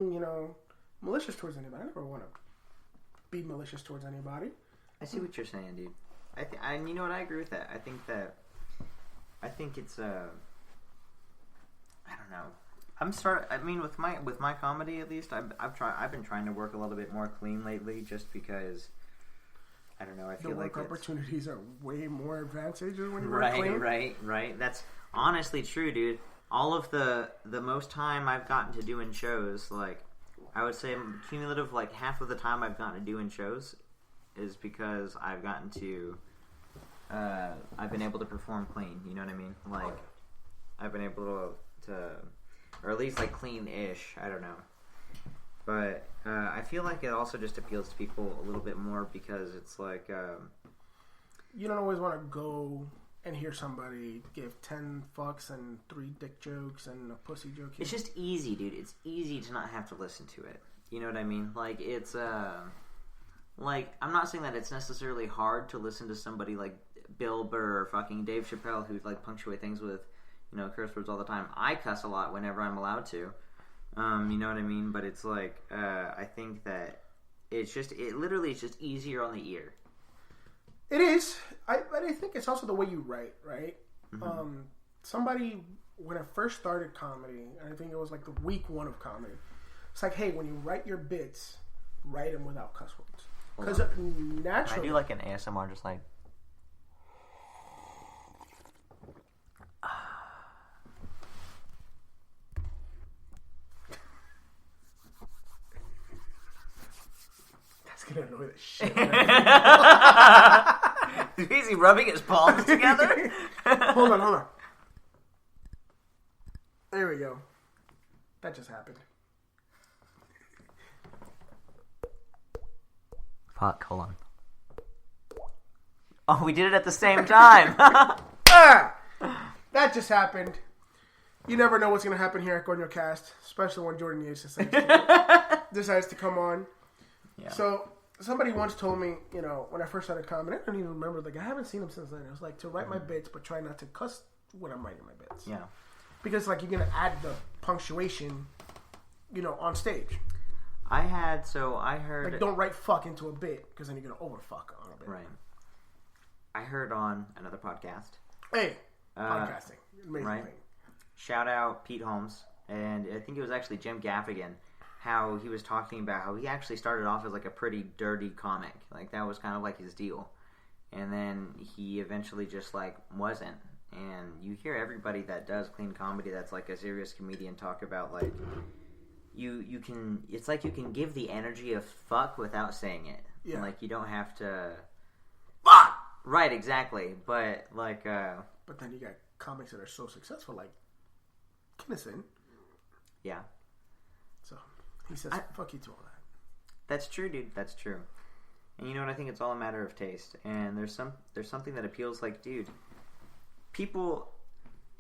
malicious towards anybody. I never want to be malicious towards anybody. I see what you're saying, dude. And you know what? I agree with that. I think it's I don't know. With my comedy at least, I've been trying to work a little bit more clean lately, just because. I don't know. I feel like the work opportunities are way more advantageous when you work clean. Right. That's honestly true, dude. All of the most time I've gotten to doing shows, like I would say cumulative, like half of the time I've gotten to doing shows is because I've gotten to, I've been able to perform clean. You know what I mean? Like I've been able to or at least like clean-ish. I don't know. But I feel like it also just appeals to people a little bit more because it's like... you don't always want to go and hear somebody give 10 fucks and 3 dick jokes and a pussy joke here. It's just easy, dude. It's easy to not have to listen to it. You know what I mean? Like, it's... like, I'm not saying that it's necessarily hard to listen to somebody like Bill Burr or fucking Dave Chappelle who, like, punctuate things with, curse words all the time. I cuss a lot whenever I'm allowed to. You know what I mean? But it's like, I think that it literally is just easier on the ear. It is. But I think it's also the way you write, right? Mm-hmm. Somebody, when I first started comedy, and I think it was like the week 1 of comedy, it's like, hey, when you write your bits, write them without cuss words. Because naturally... Can I do like an ASMR just like... Gonna annoy the shit. Is he rubbing his palms together? Hold on. There we go. That just happened. Fuck, hold on. Oh, we did it at the same time. That just happened. You never know what's gonna happen here at Corneo Cast, especially when Jordon Yates decides to come on. Yeah. So somebody once told me, when I first started comedy, I don't even remember. Like I haven't seen him since then. It was like to write my bits, but try not to cuss when I'm writing my bits. Yeah. Because like you're gonna add the punctuation, on stage. I heard like don't write fuck into a bit because then you're gonna overfuck on a bit. Right. I heard on another podcast. Hey, podcasting, amazing right? thing. Shout out Pete Holmes, and I think it was actually Jim Gaffigan. How he was talking about how he actually started off as like a pretty dirty comic. Like that was kind of like his deal. And then he eventually just like wasn't. And you hear everybody that does clean comedy that's like a serious comedian talk about like you can it's like you can give the energy of fuck without saying it. Yeah. And, like you don't have to fuck! Right, exactly. But like but then you got comics that are so successful like Kinnison. Yeah. So he says, fuck you to all that. That's true, dude. That's true. And you know what? I think it's all a matter of taste. And there's something that appeals like, dude, people...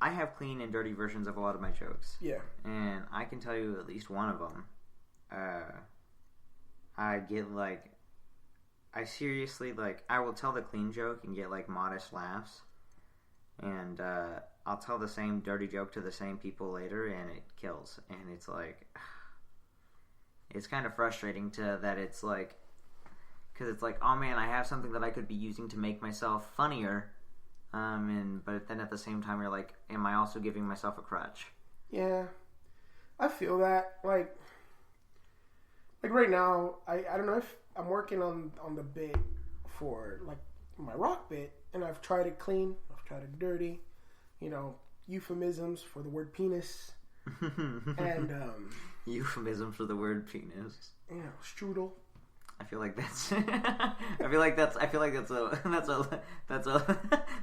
I have clean and dirty versions of a lot of my jokes. Yeah. And I can tell you at least one of them. I get, like... I seriously, like... I will tell the clean joke and get, like, modest laughs. And, I'll tell the same dirty joke to the same people later, and it kills. And it's like... It's kind of frustrating that it's like, because it's like, oh man, I have something that I could be using to make myself funnier, but then at the same time you're like, am I also giving myself a crutch? Yeah, I feel that. Like right now, I don't know if I'm working on the bit for like my rock bit, and I've tried it clean, I've tried it dirty, euphemisms for the word penis, and euphemism for the word penis. Strudel. I feel like that's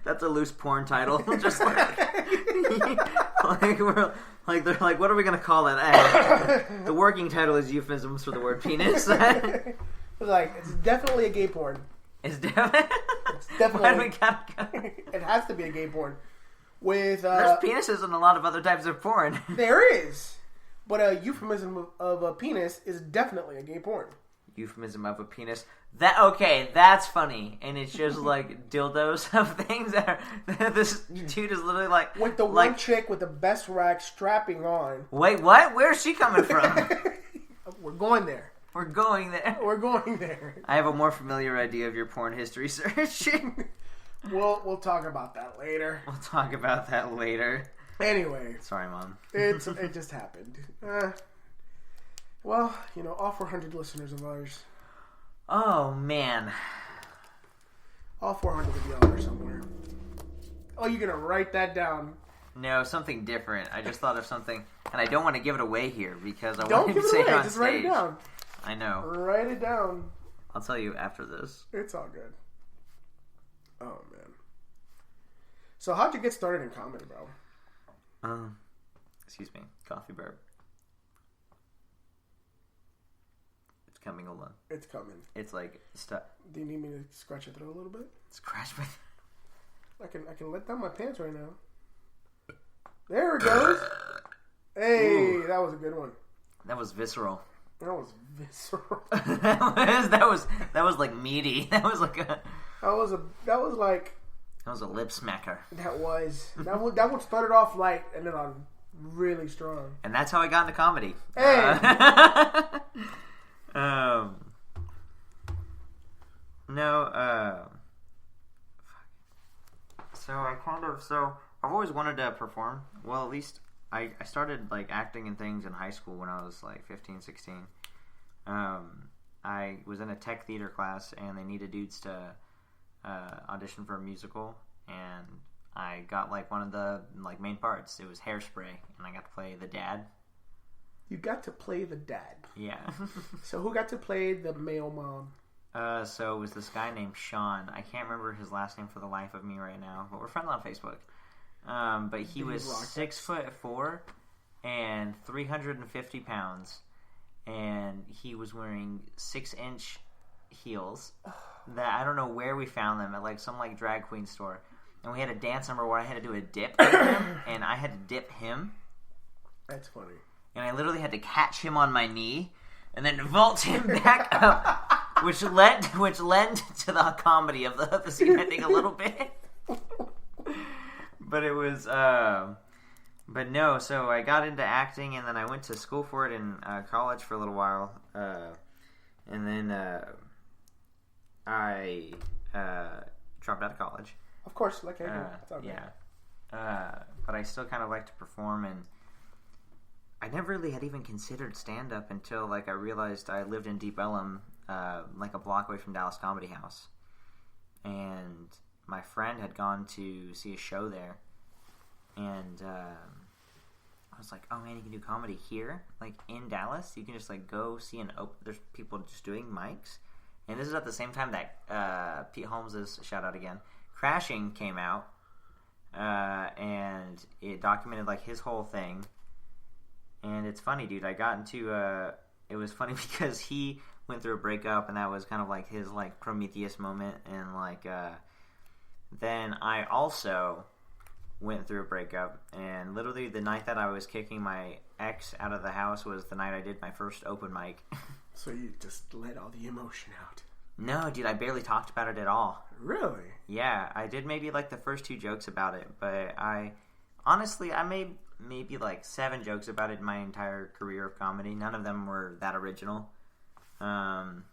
that's a loose porn title. Just like they're like, what are we gonna call it? The working title is euphemisms for the word penis. It's definitely a gay porn. It's definitely. It has to be a gay porn. With there's penises in a lot of other types of porn. There is. But a euphemism of a penis is definitely a gay porn. Euphemism of a penis. That's funny. And it's just like dildos of things that are, this dude is literally like... With the one chick with the best rack strapping on. Wait, what? Where's she coming from? going there. We're going there. We're going there. I have a more familiar idea of your porn history search. We'll talk about that later. We'll talk about that later. Anyway. Sorry, Mom. It just happened. Well, all 400 listeners of ours. Oh, man. All 400 of y'all are somewhere. Oh, you're going to write that down. No, something different. I just thought of something, and I don't want to give it away here because I don't want to give say it it away. on Just stage. Write it down. I know. Write it down. I'll tell you after this. It's all good. Oh, man. So how'd you get started in comedy, bro? Excuse me. Coffee burp. It's coming. Hold on. It's coming. It's like stuck. Do you need me to scratch your throat a little bit? Scratch my... I can let down my pants right now. There it goes. Hey, ooh. That was a good one. That was visceral. That was visceral. that was like meaty. That was like a... That was a lip smacker. That one started off light and then on really strong. And that's how I got into comedy. Hey. So I've always wanted to perform. Well, at least I started like acting in things in high school when I was like 15, 16. I was in a tech theater class and they needed dudes to audition for a musical, and I got like one of the like main parts. It was Hairspray, and I got to play the dad. You got to play the dad. Yeah. So who got to play the male mom? So it was this guy named Sean. I can't remember his last name for the life of me right now, but we're friends on Facebook. But he was 6'4" and 350 pounds, and he was wearing 6-inch heels that I don't know where we found them, at like some like drag queen store. And we had a dance number where I had to do a dip with him, and I had to dip him. That's funny. And I literally had to catch him on my knee and then vault him back up, which led to the comedy of the scene, I think, a little bit. But it was, but no. So I got into acting, and then I went to school for it in college for a little while, and then I dropped out of college. Of course, like I do. It's all good. Yeah. But I still kind of like to perform, and I never really had even considered stand-up until like I realized I lived in Deep Ellum, like a block away from Dallas Comedy House, and my friend had gone to see a show there, and I was like, oh man, you can do comedy here, like in Dallas. You can just like go see there's people just doing mics, and this is at the same time that Pete Holmes' shout out again, Crashing came out, and it documented like his whole thing. And it's funny, dude. I got into it was funny because he went through a breakup, and that was kind of like his like Prometheus moment, and like then I also went through a breakup, and literally the night that I was kicking my ex out of the house was the night I did my first open mic. So you just let all the emotion out? No, dude, I barely talked about it at all. Really? Yeah, I did maybe like the first 2 jokes about it, but I made maybe like 7 jokes about it in my entire career of comedy. None of them were that original. Isn't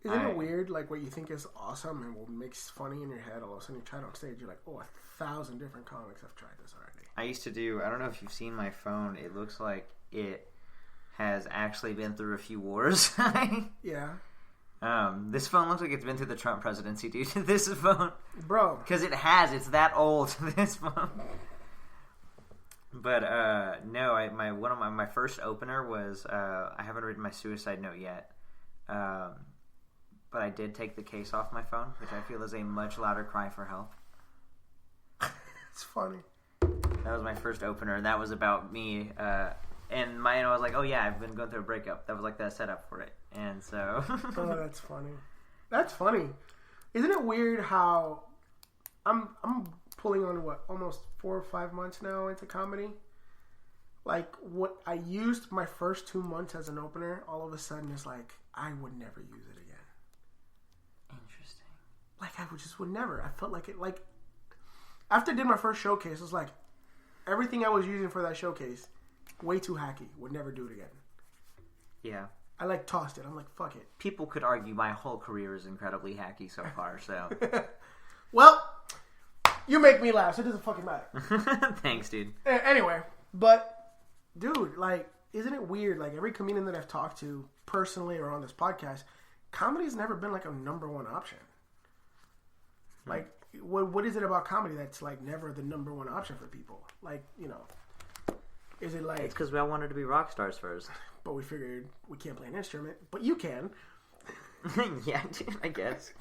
it weird, like what you think is awesome and what makes funny in your head, all of a sudden you try it on stage, you're like, oh, 1,000 different comics have tried this already. I used to do, I don't know if you've seen my phone, it looks like it has actually been through a few wars. Yeah. This phone looks like it's been through the Trump presidency, dude. This phone. Bro. Because it's that old, this phone. But no, my first opener was I haven't written my suicide note yet, but I did take the case off my phone, which I feel is a much louder cry for help. It's funny. That was my first opener, and that was about me. And I was like, oh yeah, I've been going through a breakup. That was like the setup for it, and so. Oh, that's funny. That's funny. Isn't it weird how I'm pulling on almost 4 or 5 months now into comedy? Like what I used my first 2 months as an opener, all of a sudden is like I would never use it again. Interesting. Like I would never. I felt like it. Like after I did my first showcase, it was like everything I was using for that showcase, way too hacky. Would never do it again. Yeah. I like tossed it. I'm like, fuck it. People could argue my whole career is incredibly hacky so far, so. Well, you make me laugh, so it doesn't fucking matter. Thanks, dude. Anyway, but, dude, like, isn't it weird? Like, every comedian that I've talked to, personally or on this podcast, comedy's never been, like, a number one option. Like, what is it about comedy that's, like, never the number one option for people? Like, you know, is it like... It's because we all wanted to be rock stars first. But we figured we can't play an instrument, but you can. Yeah, dude, I guess.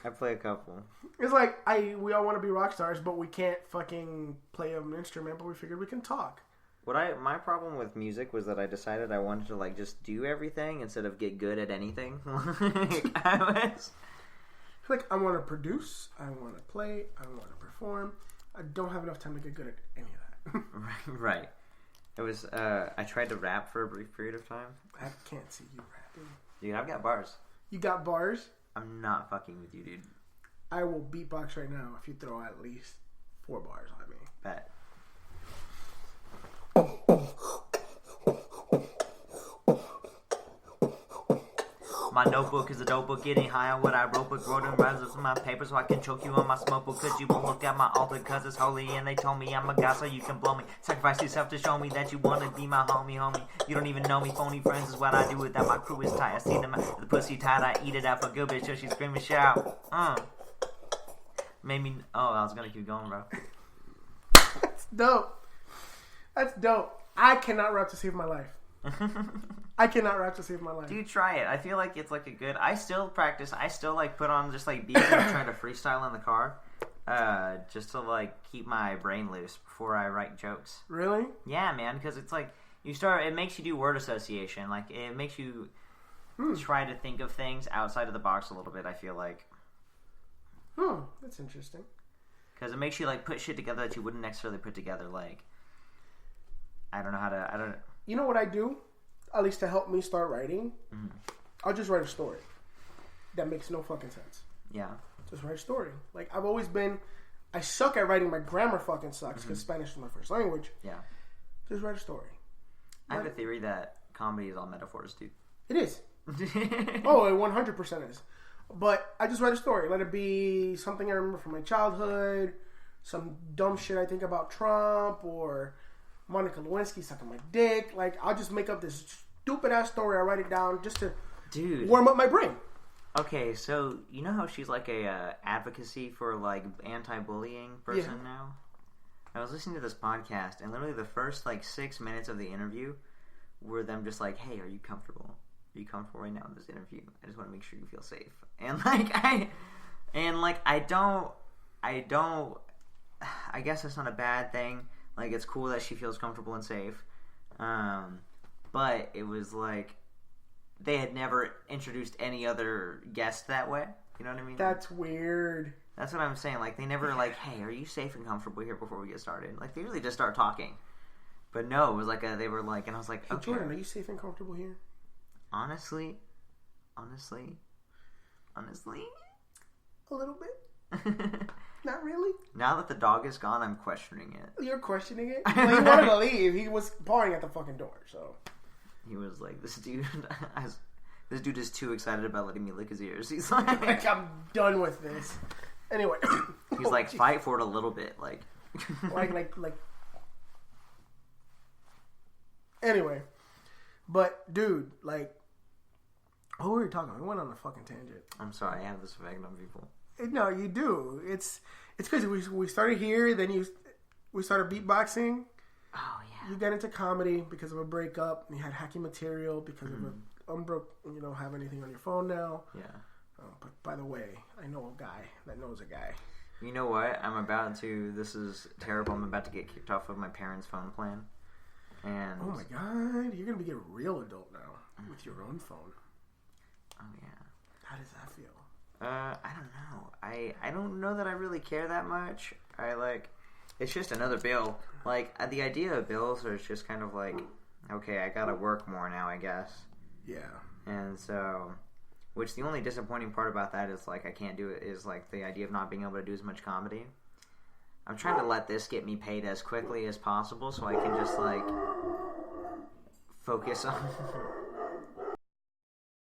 I play a couple. It's like, we all want to be rock stars, but we can't fucking play an instrument, but we figured we can talk. My problem with music was that I decided I wanted to, like, just do everything instead of get good at anything. Like, I want to produce, I want to play, I want to perform. I don't have enough time to get good at any of that. Right. It was, I tried to rap for a brief period of time. I can't see you rapping. Dude, I've got bars. You got bars? I'm not fucking with you, dude. I will beatbox right now if you throw at least 4 bars at me. Bet. My notebook is a dope book, getting high on what I wrote, but wrote and writes in my paper so I can choke you on my smoke book, cause you won't look at my altar cause it's holy, and they told me I'm a god so you can blow me. Sacrifice yourself to show me that you wanna be my homie. You don't even know me, phony friends is what I do with that. My crew is tight, I see them, the pussy tight, I eat it out for good bitch, so she scream and shout. Made me, I was gonna keep going, bro. That's dope. That's dope. I cannot rap to save my life. I cannot rap to save my life. Dude, try it. I feel like it's like a good... I still practice. I still like put on just like beats and try to freestyle in the car. Just to like keep my brain loose before I write jokes. Really? Yeah, man. Because it's like it makes you do word association. Like it makes you try to think of things outside of the box a little bit, I feel like. That's interesting. Because it makes you like put shit together that you wouldn't necessarily put together. Like, I don't know how to... You know what I do? At least to help me start writing? Mm-hmm. I'll just write a story. That makes no fucking sense. Yeah. Just write a story. Like, I've always been... I suck at writing. My grammar fucking sucks because Spanish is my first language. Yeah. Just write a story. I have a theory that comedy is all metaphors, dude. It is. Oh, it 100% is. But I just write a story. Let it be something I remember from my childhood, some dumb shit I think about Trump, or... Monica Lewinsky sucking my dick. Like, I'll just make up this stupid ass story. I write it down just to warm up my brain. Okay, so you know how she's like a advocacy for like anti-bullying person now? I was listening to this podcast, and literally the first like 6 minutes of the interview were them just like, "Hey, are you comfortable? Are you comfortable right now in this interview? I just want to make sure you feel safe." And I guess that's not a bad thing. Like, it's cool that she feels comfortable and safe. But it was like, they had never introduced any other guest that way. You know what I mean? That's weird. That's what I'm saying. Like, they never like, "Hey, are you safe and comfortable here before we get started?" Like, they usually just start talking. But no, it was like, they were like, and I was like, "Hey, okay. Jordon, are you safe and comfortable here?" Honestly. A little bit. Not really. Now that the dog is gone, I'm questioning it. You're questioning it? Well, he wanted to leave. He was pawing at the fucking door, so. He was like, this dude is too excited about letting me lick his ears. He's like, I'm done with this. Anyway. He's like, fight for it a little bit. Like. like. Anyway. But, dude, like. What were we talking about? We went on a fucking tangent. I'm sorry, I have this effect on people. No, you do. It's crazy. We started here, then we started beatboxing. Oh yeah. You got into comedy because of a breakup. You had hacky material because of a unbroke. You don't have anything on your phone now. Yeah. But by the way, I know a guy that knows a guy. You know what? This is terrible. I'm about to get kicked off of my parents' phone plan. And oh my god, you're gonna be a real adult now with your own phone. Oh yeah. How does that feel? I don't know. I don't know that I really care that much. It's just another bill. Like, the idea of bills is just kind of like, okay, I gotta work more now, I guess. Yeah. And so, which the only disappointing part about that is, like, I can't do it, is, like, the idea of not being able to do as much comedy. I'm trying to let this get me paid as quickly as possible so I can just, like, focus on...